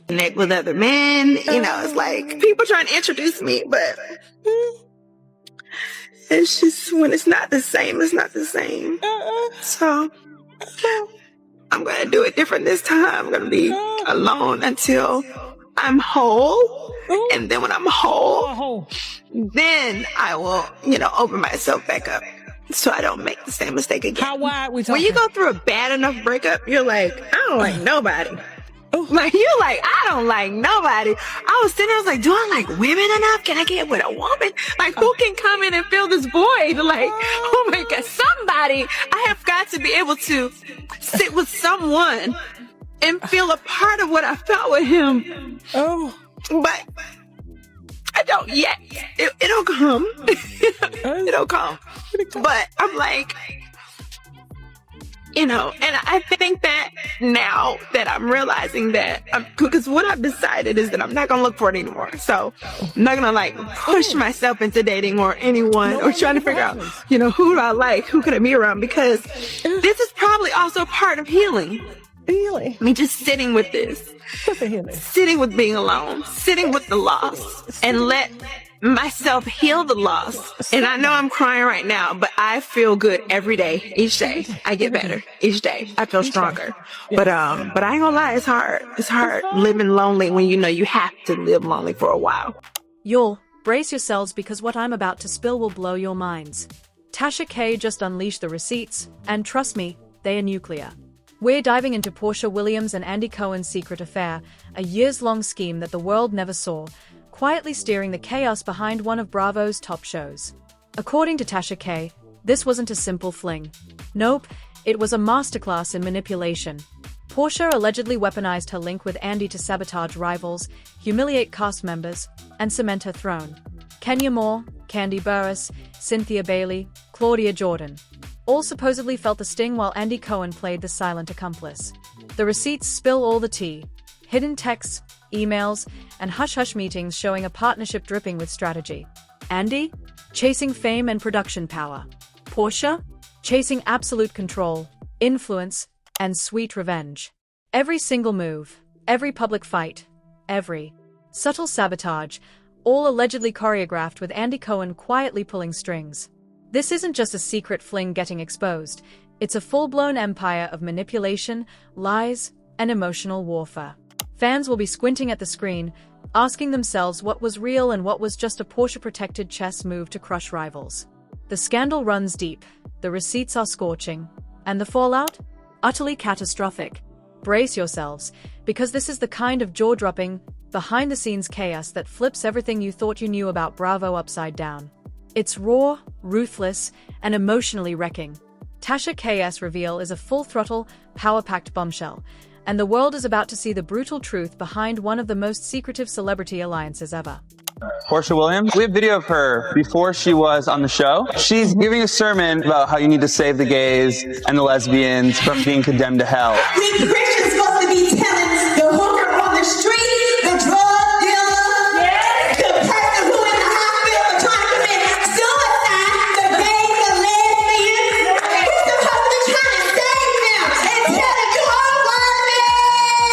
connect with other men. You know, it's like people trying to introduce me, but it's just when it's not the same, it's not the same. So I'm going to do it different this time. I'm going to be alone until I'm whole. And then when I'm whole, then I will, you know, open myself back up so I don't make the same mistake again. How wide we talking? When you go through a bad enough breakup, you're like, I don't like nobody. Like, you're like, I don't like nobody. I was sitting there, I was like, do I like women enough? Can I get with a woman? Like, who can come in and fill this void? Like, oh my God, somebody, I have got to be able to sit with someone and feel a part of what I felt with him. But I don't yet. It'll come. It'll come. But I'm like, you know, and I think that now that I'm realizing that, because what I've decided is that I'm not going to look for it anymore. So I'm not going to like push myself into dating or anyone or trying to figure out, you know, who do I like? Who can I be around? Because this is probably also part of healing. I mean, just sitting with this, sitting with being alone, sitting with the loss and let myself heal the loss. And I know I'm crying right now, but I feel good every day. Each day I get better. Each day I feel stronger. But I ain't gonna lie, it's hard. It's hard living lonely when you know you have to live lonely for a while. Y'all, brace yourselves because what I'm about to spill will blow your minds. Tasha K just unleashed the receipts, and trust me, they are nuclear. We're diving into Porsha Williams and Andy Cohen's secret affair, a years-long scheme that the world never saw, quietly steering the chaos behind one of Bravo's top shows. According to Tasha K, this wasn't a simple fling. Nope, it was a masterclass in manipulation. Porsha allegedly weaponized her link with Andy to sabotage rivals, humiliate cast members, and cement her throne. Kenya Moore, Kandi Burruss, Cynthia Bailey, Claudia Jordan all supposedly felt the sting while Andy Cohen played the silent accomplice. The receipts spill all the tea. Hidden texts, emails, and hush-hush meetings showing a partnership dripping with strategy. Andy? Chasing fame and production power. Porsha? Chasing absolute control, influence, and sweet revenge. Every single move, every public fight, every subtle sabotage, all allegedly choreographed with Andy Cohen quietly pulling strings. This isn't just a secret fling getting exposed, it's a full-blown empire of manipulation, lies, and emotional warfare. Fans will be squinting at the screen, asking themselves what was real and what was just a Porsha-protected chess move to crush rivals. The scandal runs deep, the receipts are scorching, and the fallout? Utterly catastrophic. Brace yourselves, because this is the kind of jaw-dropping, behind-the-scenes chaos that flips everything you thought you knew about Bravo upside down. It's raw, ruthless, and emotionally wrecking. Tasha K's reveal is a full-throttle, power-packed bombshell, and the world is about to see the brutal truth behind one of the most secretive celebrity alliances ever. Porsha Williams. We have video of her before she was on the show. She's giving a sermon about how you need to save the gays and the lesbians from being condemned to hell. We Christians supposed to be telling the hooker on the street, the drug dealer, the person who in the hospital trying to commit suicide, the gay, the lesbian. We're supposed to be trying to save them and tell them you all love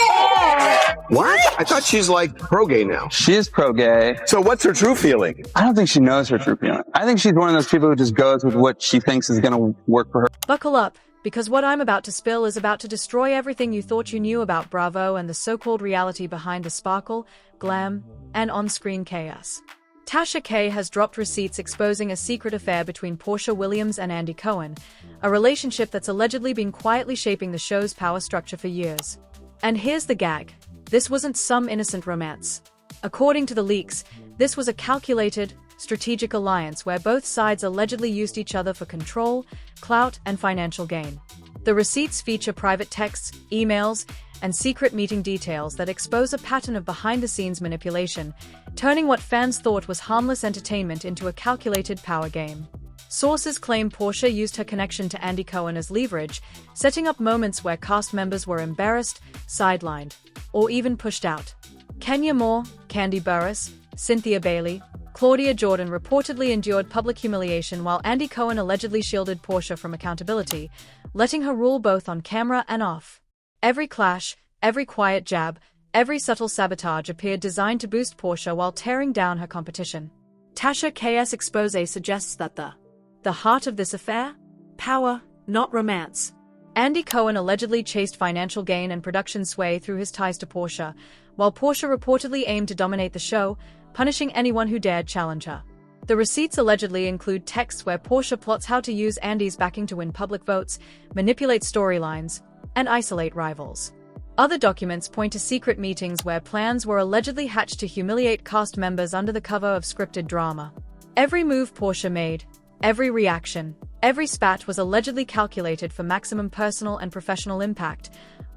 it. What? I thought she's like pro-gay now. She is pro-gay. So what's her true feeling? I don't think she knows her true feeling. I think she's one of those people who just goes with what she thinks is going to work for her. Buckle up, because what I'm about to spill is about to destroy everything you thought you knew about Bravo and the so-called reality behind the sparkle, glam, and on-screen chaos. Tasha K has dropped receipts exposing a secret affair between Porsha Williams and Andy Cohen, a relationship that's allegedly been quietly shaping the show's power structure for years. And here's the gag. This wasn't some innocent romance. According to the leaks, this was a calculated, strategic alliance where both sides allegedly used each other for control, clout, and financial gain. The receipts feature private texts, emails, and secret meeting details that expose a pattern of behind-the-scenes manipulation, turning what fans thought was harmless entertainment into a calculated power game. Sources claim Porsha used her connection to Andy Cohen as leverage, setting up moments where cast members were embarrassed, sidelined, or even pushed out. Kenya Moore, Kandi Burruss, Cynthia Bailey, Claudia Jordan reportedly endured public humiliation while Andy Cohen allegedly shielded Porsha from accountability, letting her rule both on camera and off. Every clash, every quiet jab, Every subtle sabotage appeared designed to boost Porsha while tearing down her competition. Tasha K's expose suggests that the heart of this affair? Power, not romance. Andy Cohen allegedly chased financial gain and production sway through his ties to Porsha, while Porsha reportedly aimed to dominate the show, punishing anyone who dared challenge her. The receipts allegedly include texts where Porsha plots how to use Andy's backing to win public votes, manipulate storylines, and isolate rivals. Other documents point to secret meetings where plans were allegedly hatched to humiliate cast members under the cover of scripted drama. Every move Porsha made, every reaction, every spat was allegedly calculated for maximum personal and professional impact,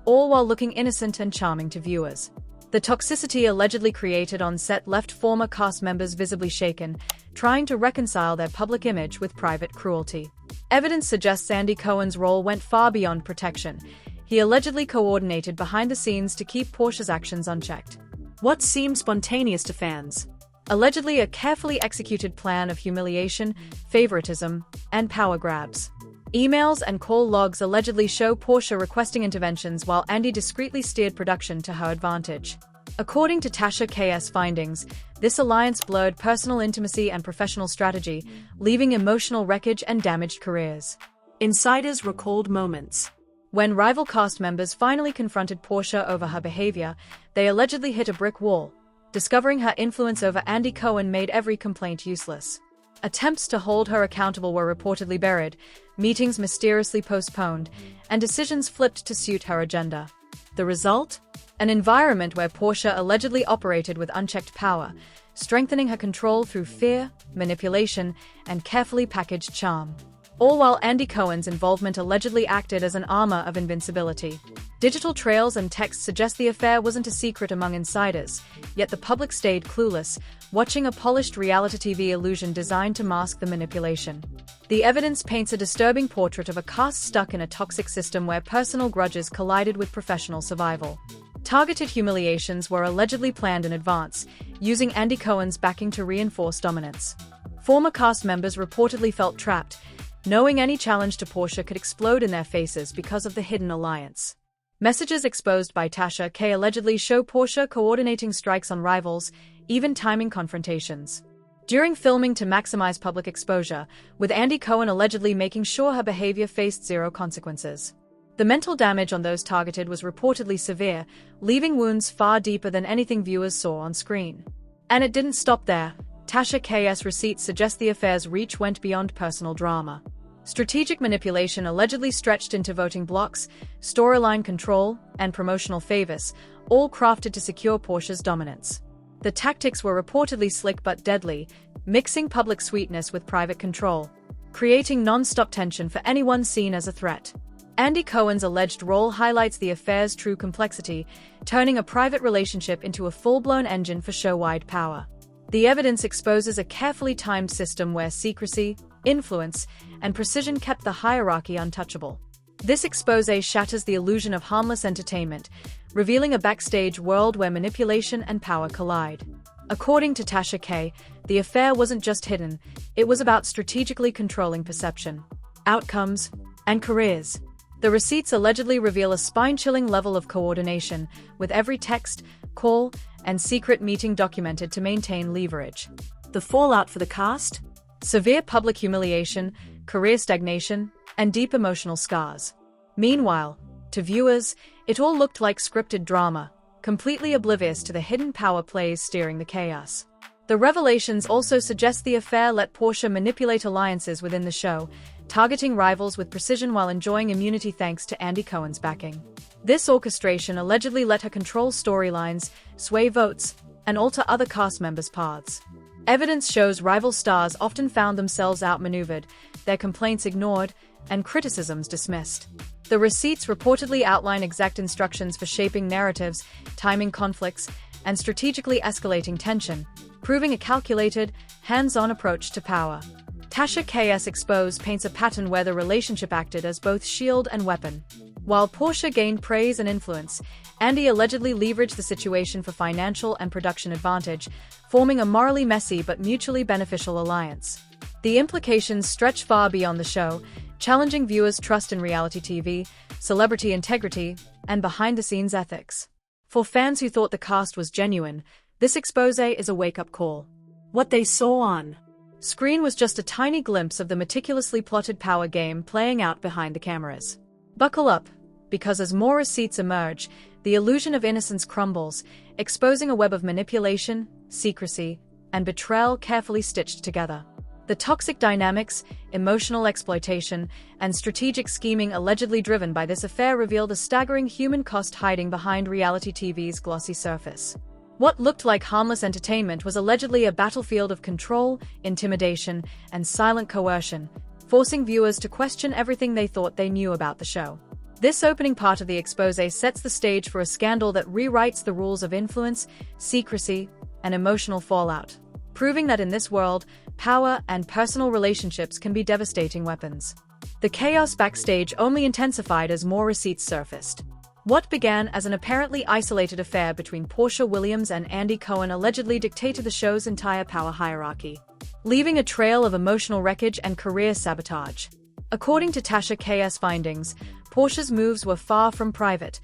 all while looking innocent and charming to viewers. The toxicity allegedly created on set left former cast members visibly shaken, trying to reconcile their public image with private cruelty. Evidence suggests Andy Cohen's role went far beyond protection. He allegedly coordinated behind the scenes to keep Porsha's actions unchecked. What seemed spontaneous to fans? Allegedly a carefully executed plan of humiliation, favoritism, and power grabs. Emails and call logs allegedly show Porsha requesting interventions while Andy discreetly steered production to her advantage. According to Tasha K's findings, this alliance blurred personal intimacy and professional strategy, leaving emotional wreckage and damaged careers. Insiders recalled moments. When rival cast members finally confronted Porsha over her behavior, they allegedly hit a brick wall. Discovering her influence over Andy Cohen made every complaint useless. Attempts to hold her accountable were reportedly buried, meetings mysteriously postponed, and decisions flipped to suit her agenda. The result? An environment where Porsha allegedly operated with unchecked power, strengthening her control through fear, manipulation, and carefully packaged charm. All while Andy Cohen's involvement allegedly acted as an armor of invincibility. Digital trails and texts suggest the affair wasn't a secret among insiders, yet the public stayed clueless, watching a polished reality TV illusion designed to mask the manipulation. The evidence paints a disturbing portrait of a cast stuck in a toxic system where personal grudges collided with professional survival. Targeted humiliations were allegedly planned in advance, using Andy Cohen's backing to reinforce dominance. Former cast members reportedly felt trapped, knowing any challenge to Porsha could explode in their faces because of the hidden alliance. Messages exposed by Tasha K allegedly show Porsha coordinating strikes on rivals, even timing confrontations. During filming to maximize public exposure, with Andy Cohen allegedly making sure her behavior faced zero consequences. The mental damage on those targeted was reportedly severe, leaving wounds far deeper than anything viewers saw on screen. And it didn't stop there. Tasha K's receipts suggest the affair's reach went beyond personal drama. Strategic manipulation allegedly stretched into voting blocks, storyline control, and promotional favors, all crafted to secure Porsha's dominance. The tactics were reportedly slick but deadly, mixing public sweetness with private control, creating non-stop tension for anyone seen as a threat. Andy Cohen's alleged role highlights the affair's true complexity, turning a private relationship into a full-blown engine for show-wide power. The evidence exposes a carefully timed system where secrecy, influence, and precision kept the hierarchy untouchable. This expose shatters the illusion of harmless entertainment, revealing a backstage world where manipulation and power collide. According to Tasha K, the affair wasn't just hidden, it was about strategically controlling perception, outcomes, and careers. The receipts allegedly reveal a spine-chilling level of coordination, with every text, call, and secret meeting documented to maintain leverage. The fallout for the cast? Severe public humiliation, career stagnation, and deep emotional scars. Meanwhile, to viewers, it all looked like scripted drama, completely oblivious to the hidden power plays steering the chaos. The revelations also suggest the affair let Porsha manipulate alliances within the show, targeting rivals with precision while enjoying immunity thanks to Andy Cohen's backing. This orchestration allegedly let her control storylines, sway votes, and alter other cast members' paths. Evidence shows rival stars often found themselves outmaneuvered, their complaints ignored, and criticisms dismissed. The receipts reportedly outline exact instructions for shaping narratives, timing conflicts, and strategically escalating tension, proving a calculated, hands-on approach to power. Tasha K's expose paints a pattern where the relationship acted as both shield and weapon. While Porsha gained praise and influence, Andy allegedly leveraged the situation for financial and production advantage, forming a morally messy but mutually beneficial alliance. The implications stretch far beyond the show, challenging viewers' trust in reality TV, celebrity integrity, and behind-the-scenes ethics. For fans who thought the cast was genuine, this expose is a wake-up call. What they saw on screen was just a tiny glimpse of the meticulously plotted power game playing out behind the cameras. Buckle up, because as more receipts emerge, the illusion of innocence crumbles, exposing a web of manipulation, secrecy, and betrayal carefully stitched together. The toxic dynamics, emotional exploitation, and strategic scheming allegedly driven by this affair revealed a staggering human cost hiding behind reality TV's glossy surface. What looked like harmless entertainment was allegedly a battlefield of control, intimidation, and silent coercion, forcing viewers to question everything they thought they knew about the show. This opening part of the expose sets the stage for a scandal that rewrites the rules of influence, secrecy, and emotional fallout, proving that in this world, power and personal relationships can be devastating weapons. The chaos backstage only intensified as more receipts surfaced. What began as an apparently isolated affair between Porsha Williams and Andy Cohen allegedly dictated the show's entire power hierarchy, leaving a trail of emotional wreckage and career sabotage. According to Tasha K's findings, Porsha's moves were far from private.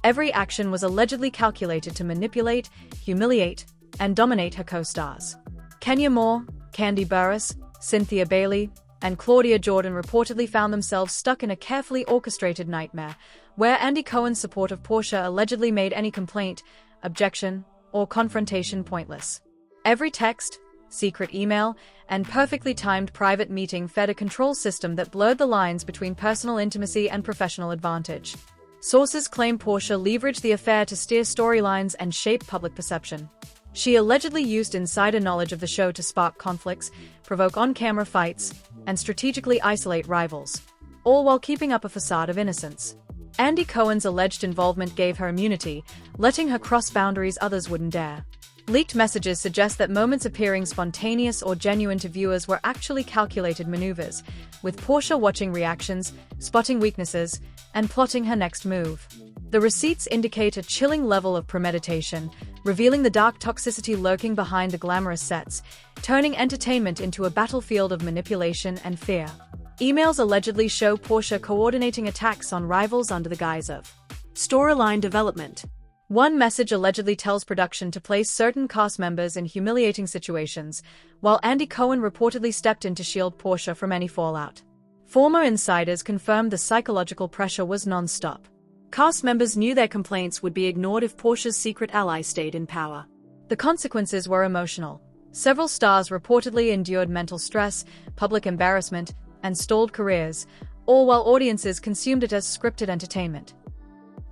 Every action was allegedly calculated to manipulate, humiliate, and dominate her co-stars. Kenya Moore, Candy Burris, Cynthia Bailey, and Claudia Jordan reportedly found themselves stuck in a carefully orchestrated nightmare, where Andy Cohen's support of Porsha allegedly made any complaint, objection, or confrontation pointless. Every text, secret email, and perfectly timed private meeting fed a control system that blurred the lines between personal intimacy and professional advantage. Sources claim Porsha leveraged the affair to steer storylines and shape public perception. She allegedly used insider knowledge of the show to spark conflicts, provoke on-camera fights, and strategically isolate rivals, all while keeping up a facade of innocence. Andy Cohen's alleged involvement gave her immunity, letting her cross boundaries others wouldn't dare. Leaked messages suggest that moments appearing spontaneous or genuine to viewers were actually calculated maneuvers, with Porsha watching reactions, spotting weaknesses, and plotting her next move. The receipts indicate a chilling level of premeditation, revealing the dark toxicity lurking behind the glamorous sets, turning entertainment into a battlefield of manipulation and fear. Emails allegedly show Porsha coordinating attacks on rivals under the guise of storyline development. One message allegedly tells production to place certain cast members in humiliating situations, while Andy Cohen reportedly stepped in to shield Porsha from any fallout. Former insiders confirmed the psychological pressure was non-stop. Cast members knew their complaints would be ignored if Porsha's secret ally stayed in power. The consequences were emotional. Several stars reportedly endured mental stress, public embarrassment, and stalled careers, all while audiences consumed it as scripted entertainment.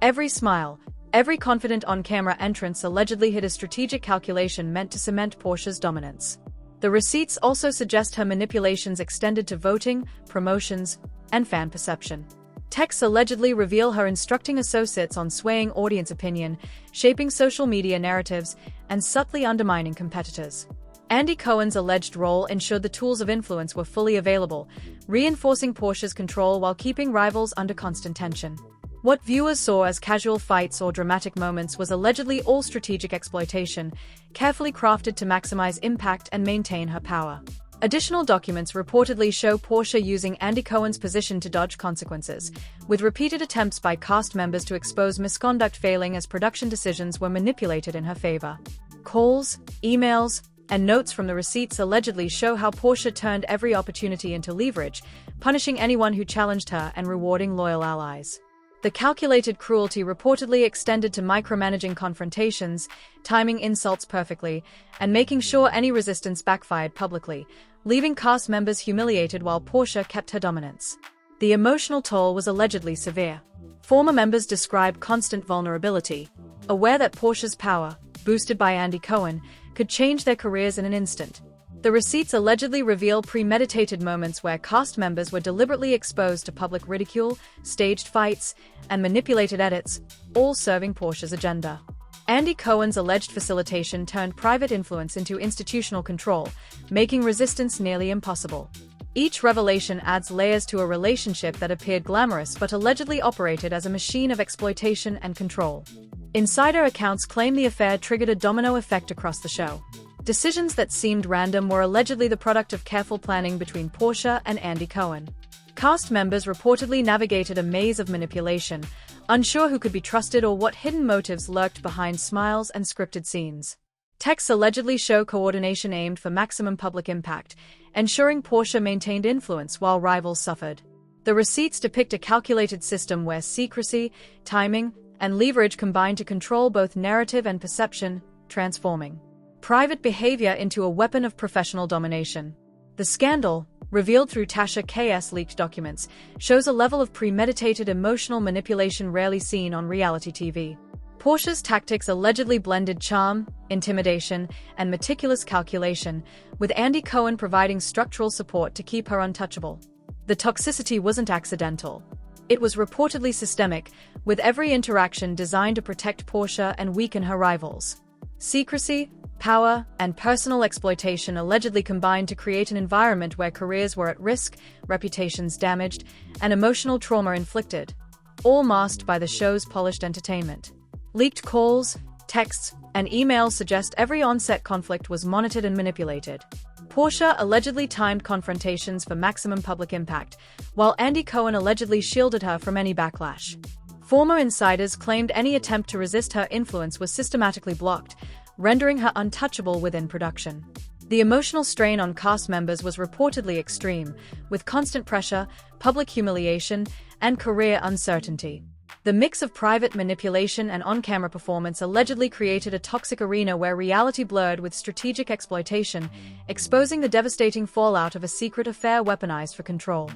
Every smile, every confident on-camera entrance allegedly hid a strategic calculation meant to cement Porsha's dominance. The receipts also suggest her manipulations extended to voting, promotions, and fan perception. Texts allegedly reveal her instructing associates on swaying audience opinion, shaping social media narratives, and subtly undermining competitors. Andy Cohen's alleged role ensured the tools of influence were fully available, reinforcing Porsha's control while keeping rivals under constant tension. What viewers saw as casual fights or dramatic moments was allegedly all strategic exploitation, carefully crafted to maximize impact and maintain her power. Additional documents reportedly show Porsha using Andy Cohen's position to dodge consequences, with repeated attempts by cast members to expose misconduct failing as production decisions were manipulated in her favor. Calls, emails, and notes from the receipts allegedly show how Porsha turned every opportunity into leverage, punishing anyone who challenged her and rewarding loyal allies. The calculated cruelty reportedly extended to micromanaging confrontations, timing insults perfectly, and making sure any resistance backfired publicly, leaving cast members humiliated while Porsha kept her dominance. The emotional toll was allegedly severe. Former members describe constant vulnerability, aware that Porsha's power, boosted by Andy Cohen, could change their careers in an instant. The receipts allegedly reveal premeditated moments where cast members were deliberately exposed to public ridicule, staged fights, and manipulated edits, all serving Porsha's agenda. Andy Cohen's alleged facilitation turned private influence into institutional control, making resistance nearly impossible. Each revelation adds layers to a relationship that appeared glamorous but allegedly operated as a machine of exploitation and control. Insider accounts claim the affair triggered a domino effect across the show. Decisions that seemed random were allegedly the product of careful planning between Porsha and Andy Cohen. Cast members reportedly navigated a maze of manipulation, unsure who could be trusted or what hidden motives lurked behind smiles and scripted scenes. Texts allegedly show coordination aimed for maximum public impact, ensuring Porsha maintained influence while rivals suffered. The receipts depict a calculated system where secrecy, timing, and leverage combine to control both narrative and perception, transforming private behavior into a weapon of professional domination. The scandal, revealed through Tasha K's leaked documents, shows a level of premeditated emotional manipulation rarely seen on reality TV. Porsha's tactics allegedly blended charm, intimidation, and meticulous calculation, with Andy Cohen providing structural support to keep her untouchable. The toxicity wasn't accidental. It was reportedly systemic, with every interaction designed to protect Porsha and weaken her rivals. Secrecy, power, and personal exploitation allegedly combined to create an environment where careers were at risk, reputations damaged, and emotional trauma inflicted, all masked by the show's polished entertainment. Leaked calls, texts, and emails suggest every on-set conflict was monitored and manipulated. Porsha allegedly timed confrontations for maximum public impact, while Andy Cohen allegedly shielded her from any backlash. Former insiders claimed any attempt to resist her influence was systematically blocked, rendering her untouchable within production. The emotional strain on cast members was reportedly extreme, with constant pressure, public humiliation, and career uncertainty. The mix of private manipulation and on-camera performance allegedly created a toxic arena where reality blurred with strategic exploitation, exposing the devastating fallout of a secret affair weaponized for control.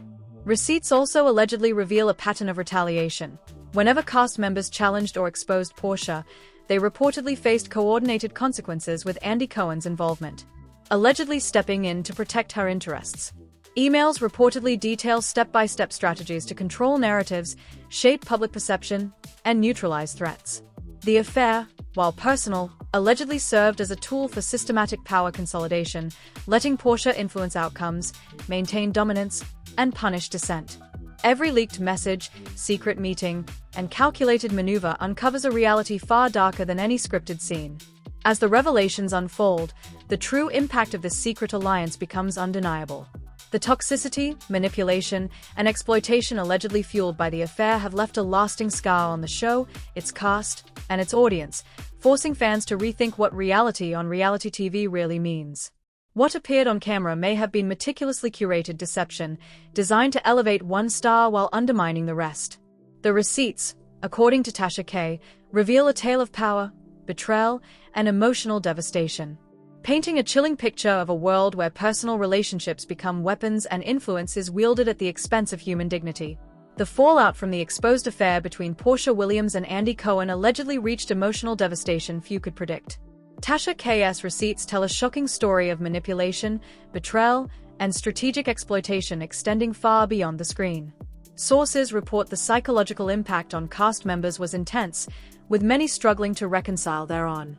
Receipts also allegedly reveal a pattern of retaliation. Whenever cast members challenged or exposed Porsha, they reportedly faced coordinated consequences with Andy Cohen's involvement, allegedly stepping in to protect her interests. Emails reportedly detail step-by-step strategies to control narratives, shape public perception, and neutralize threats. The affair, while personal, allegedly served as a tool for systematic power consolidation, letting Porsha influence outcomes, maintain dominance, and punish dissent. Every leaked message, secret meeting, and calculated maneuver uncovers a reality far darker than any scripted scene. As the revelations unfold, the true impact of this secret alliance becomes undeniable. The toxicity, manipulation, and exploitation allegedly fueled by the affair have left a lasting scar on the show, its cast, and its audience, forcing fans to rethink what reality on reality TV really means. What appeared on camera may have been meticulously curated deception, designed to elevate one star while undermining the rest. The receipts, according to Tasha K, reveal a tale of power, betrayal, and emotional devastation, painting a chilling picture of a world where personal relationships become weapons and influence is wielded at the expense of human dignity. The fallout from the exposed affair between Porsha Williams and Andy Cohen allegedly reached emotional devastation few could predict. Tasha K's receipts tell a shocking story of manipulation, betrayal, and strategic exploitation extending far beyond the screen. Sources report the psychological impact on cast members was intense, with many struggling to reconcile thereon.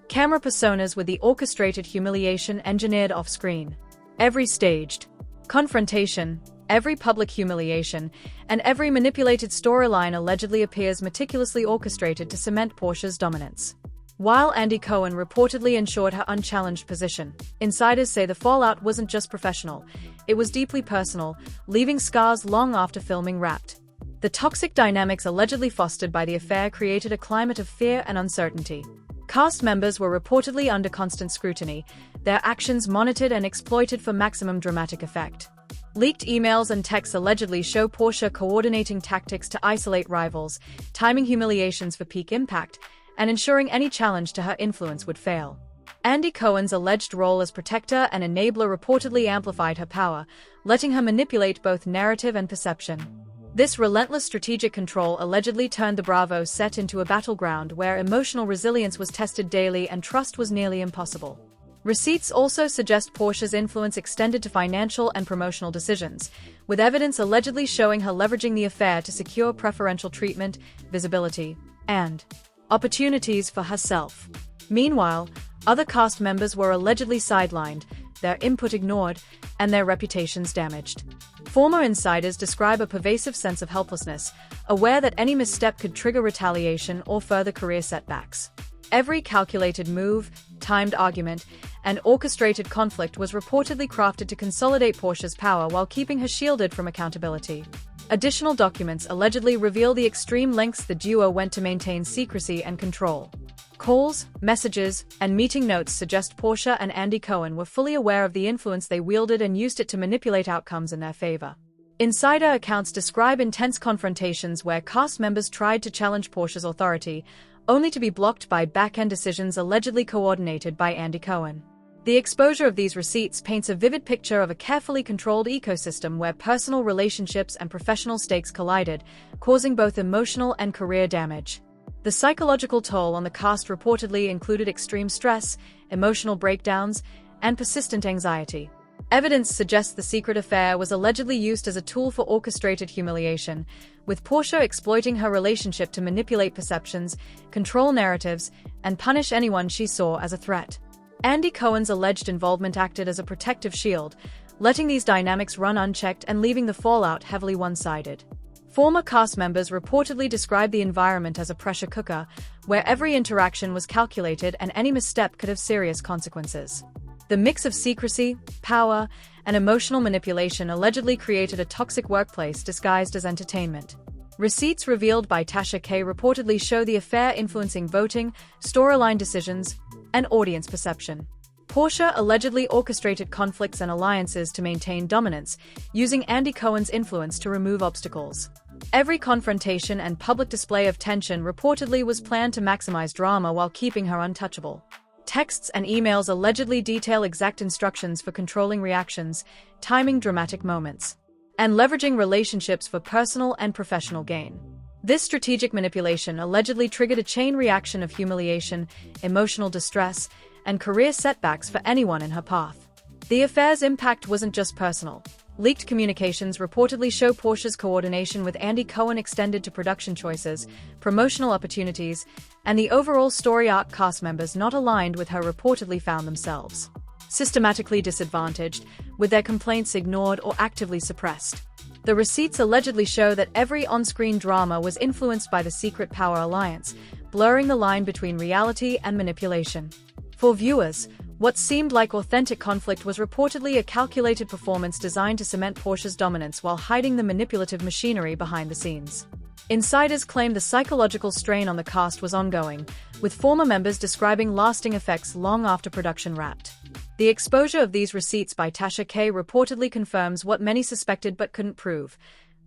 Camera personas with the orchestrated humiliation engineered off-screen. Every staged confrontation, every public humiliation, and every manipulated storyline allegedly appears meticulously orchestrated to cement Porsha's dominance. While Andy Cohen reportedly ensured her unchallenged position, insiders say the fallout wasn't just professional, it was deeply personal, leaving scars long after filming wrapped. The toxic dynamics allegedly fostered by the affair created a climate of fear and uncertainty. Cast members were reportedly under constant scrutiny, their actions monitored and exploited for maximum dramatic effect. Leaked emails and texts allegedly show Porsha coordinating tactics to isolate rivals, timing humiliations for peak impact, and ensuring any challenge to her influence would fail. Andy Cohen's alleged role as protector and enabler reportedly amplified her power, letting her manipulate both narrative and perception. This relentless strategic control allegedly turned the Bravo set into a battleground where emotional resilience was tested daily and trust was nearly impossible. Receipts also suggest Porsha's influence extended to financial and promotional decisions, with evidence allegedly showing her leveraging the affair to secure preferential treatment, visibility, and opportunities for herself. Meanwhile, other cast members were allegedly sidelined, their input ignored, and their reputations damaged. Former insiders describe a pervasive sense of helplessness, aware that any misstep could trigger retaliation or further career setbacks. Every calculated move, timed argument, and orchestrated conflict was reportedly crafted to consolidate Porsha's power while keeping her shielded from accountability. Additional documents allegedly reveal the extreme lengths the duo went to maintain secrecy and control. Calls, messages, and meeting notes suggest Porsha and Andy Cohen were fully aware of the influence they wielded and used it to manipulate outcomes in their favor. Insider accounts describe intense confrontations where cast members tried to challenge Porsha's authority, only to be blocked by back-end decisions allegedly coordinated by Andy Cohen. The exposure of these receipts paints a vivid picture of a carefully controlled ecosystem where personal relationships and professional stakes collided, causing both emotional and career damage. The psychological toll on the cast reportedly included extreme stress, emotional breakdowns, and persistent anxiety. Evidence suggests the secret affair was allegedly used as a tool for orchestrated humiliation, with Porsha exploiting her relationship to manipulate perceptions, control narratives, and punish anyone she saw as a threat. Andy Cohen's alleged involvement acted as a protective shield, letting these dynamics run unchecked and leaving the fallout heavily one-sided. Former cast members reportedly described the environment as a pressure cooker, where every interaction was calculated and any misstep could have serious consequences. The mix of secrecy, power, and emotional manipulation allegedly created a toxic workplace disguised as entertainment. Receipts revealed by Tasha K reportedly show the affair influencing voting, storyline decisions, and audience perception. Porsha allegedly orchestrated conflicts and alliances to maintain dominance, using Andy Cohen's influence to remove obstacles. Every confrontation and public display of tension reportedly was planned to maximize drama while keeping her untouchable. Texts and emails allegedly detail exact instructions for controlling reactions, timing dramatic moments, and leveraging relationships for personal and professional gain. This strategic manipulation allegedly triggered a chain reaction of humiliation, emotional distress, and career setbacks for anyone in her path. The affair's impact wasn't just personal. Leaked communications reportedly show Porsha's coordination with Andy Cohen extended to production choices, promotional opportunities, and the overall story arc. Cast members not aligned with her reportedly found themselves systematically disadvantaged, with their complaints ignored or actively suppressed. The receipts allegedly show that every on-screen drama was influenced by the secret power alliance, blurring the line between reality and manipulation. For viewers, what seemed like authentic conflict was reportedly a calculated performance designed to cement Porsha's dominance while hiding the manipulative machinery behind the scenes. Insiders claim the psychological strain on the cast was ongoing, with former members describing lasting effects long after production wrapped. The exposure of these receipts by Tasha K reportedly confirms what many suspected but couldn't prove.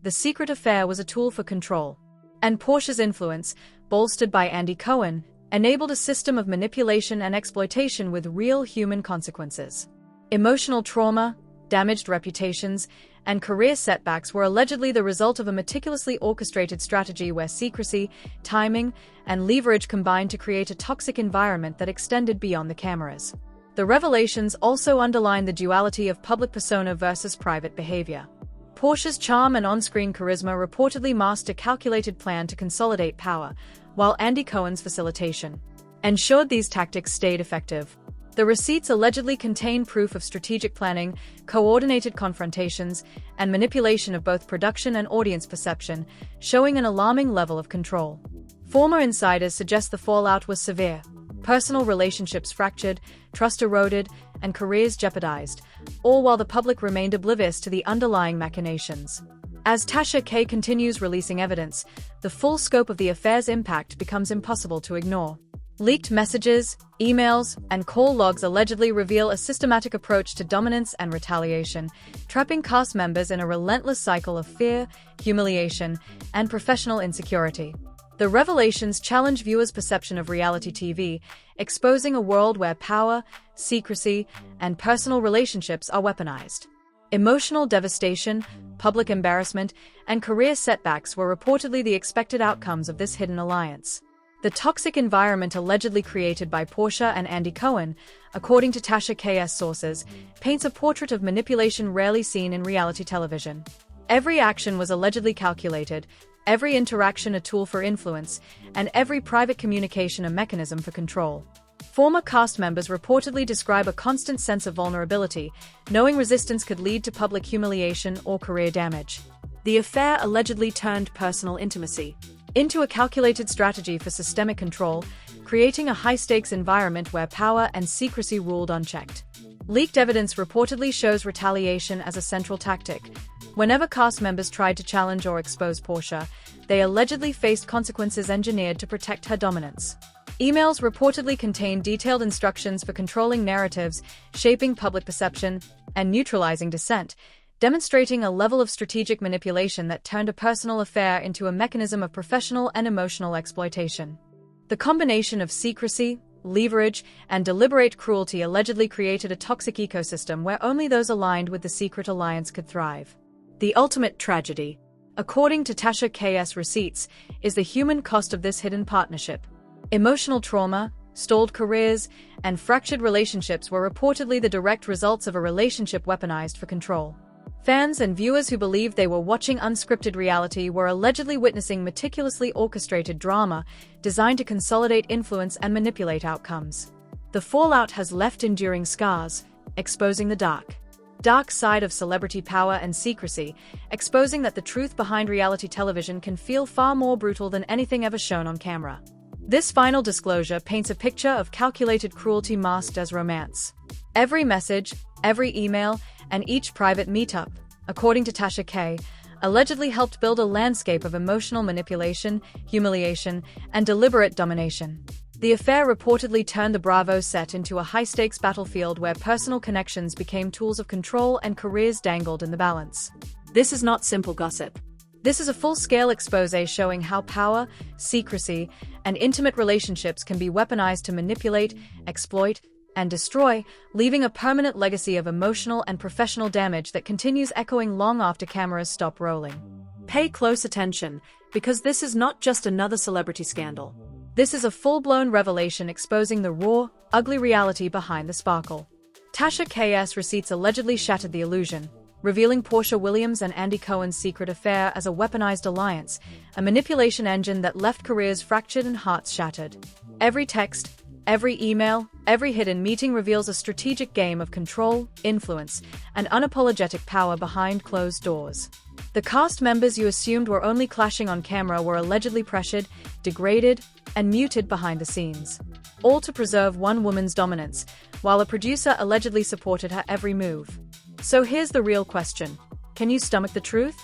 The secret affair was a tool for control. And Porsha's influence, bolstered by Andy Cohen, enabled a system of manipulation and exploitation with real human consequences. Emotional trauma, damaged reputations, and career setbacks were allegedly the result of a meticulously orchestrated strategy where secrecy, timing, and leverage combined to create a toxic environment that extended beyond the cameras. The revelations also underline the duality of public persona versus private behavior. Porsha's charm and on-screen charisma reportedly masked a calculated plan to consolidate power, while Andy Cohen's facilitation ensured these tactics stayed effective. The receipts allegedly contain proof of strategic planning, coordinated confrontations, and manipulation of both production and audience perception, showing an alarming level of control. Former insiders suggest the fallout was severe. Personal relationships fractured, trust eroded, and careers jeopardized, all while the public remained oblivious to the underlying machinations. As Tasha K continues releasing evidence, the full scope of the affair's impact becomes impossible to ignore. Leaked messages, emails, and call logs allegedly reveal a systematic approach to dominance and retaliation, trapping cast members in a relentless cycle of fear, humiliation, and professional insecurity. The revelations challenge viewers' perception of reality TV, exposing a world where power, secrecy, and personal relationships are weaponized. Emotional devastation, public embarrassment, and career setbacks were reportedly the expected outcomes of this hidden alliance. The toxic environment allegedly created by Porsha and Andy Cohen, according to Tasha K's sources, paints a portrait of manipulation rarely seen in reality television. Every action was allegedly calculated, every interaction a tool for influence, and every private communication a mechanism for control. Former cast members reportedly describe a constant sense of vulnerability, knowing resistance could lead to public humiliation or career damage. The affair allegedly turned personal intimacy into a calculated strategy for systemic control, creating a high-stakes environment where power and secrecy ruled unchecked. Leaked evidence reportedly shows retaliation as a central tactic, Whenever cast members tried to challenge or expose Porsha, they allegedly faced consequences engineered to protect her dominance. Emails reportedly contained detailed instructions for controlling narratives, shaping public perception, and neutralizing dissent, demonstrating a level of strategic manipulation that turned a personal affair into a mechanism of professional and emotional exploitation. The combination of secrecy, leverage, and deliberate cruelty allegedly created a toxic ecosystem where only those aligned with the secret alliance could thrive. The ultimate tragedy, according to Tasha K's receipts, is the human cost of this hidden partnership. Emotional trauma, stalled careers, and fractured relationships were reportedly the direct results of a relationship weaponized for control. Fans and viewers who believed they were watching unscripted reality were allegedly witnessing meticulously orchestrated drama designed to consolidate influence and manipulate outcomes. The fallout has left enduring scars, exposing the dark side of celebrity power and secrecy, exposing that the truth behind reality television can feel far more brutal than anything ever shown on camera. This final disclosure paints a picture of calculated cruelty masked as romance. Every message, every email, and each private meetup, according to Tasha K, allegedly helped build a landscape of emotional manipulation, humiliation, and deliberate domination. The affair reportedly turned the Bravo set into a high-stakes battlefield where personal connections became tools of control and careers dangled in the balance. This is not simple gossip. This is a full-scale expose showing how power, secrecy, and intimate relationships can be weaponized to manipulate, exploit, and destroy, leaving a permanent legacy of emotional and professional damage that continues echoing long after cameras stop rolling. Pay close attention, because this is not just another celebrity scandal. This is a full-blown revelation exposing the raw, ugly reality behind the sparkle. Tasha K's receipts allegedly shattered the illusion, revealing Porsha Williams and Andy Cohen's secret affair as a weaponized alliance, a manipulation engine that left careers fractured and hearts shattered. Every text, every email, every hidden meeting reveals a strategic game of control, influence, and unapologetic power behind closed doors. The cast members you assumed were only clashing on camera were allegedly pressured, degraded, and muted behind the scenes, all to preserve one woman's dominance, while a producer allegedly supported her every move. So here's the real question. Can you stomach the truth?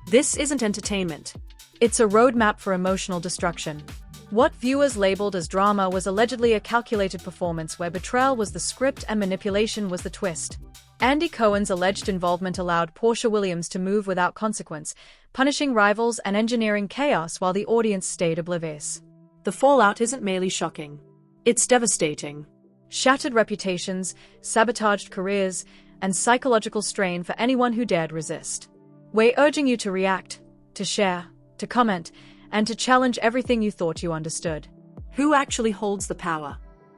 This isn't entertainment. It's a roadmap for emotional destruction. What viewers labeled as drama was allegedly a calculated performance where betrayal was the script and manipulation was the twist. Andy Cohen's alleged involvement allowed Porsha Williams to move without consequence, punishing rivals and engineering chaos while the audience stayed oblivious. The fallout isn't merely shocking. It's devastating. Shattered reputations, sabotaged careers, and psychological strain for anyone who dared resist. We're urging you to react, to share, to comment, and to challenge everything you thought you understood. Who actually holds the power?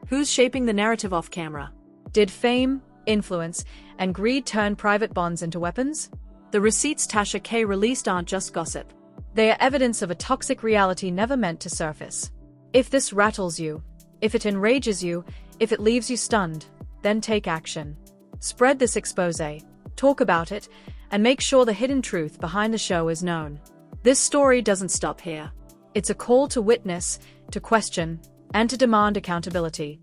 Who's shaping the narrative off camera? Did fame, influence, and greed turn private bonds into weapons? The receipts Tasha K released aren't just gossip. They are evidence of a toxic reality never meant to surface. If this rattles you, if it enrages you, if it leaves you stunned, then take action. Spread this expose, talk about it, and make sure the hidden truth behind the show is known. This story doesn't stop here. It's a call to witness, to question, and to demand accountability.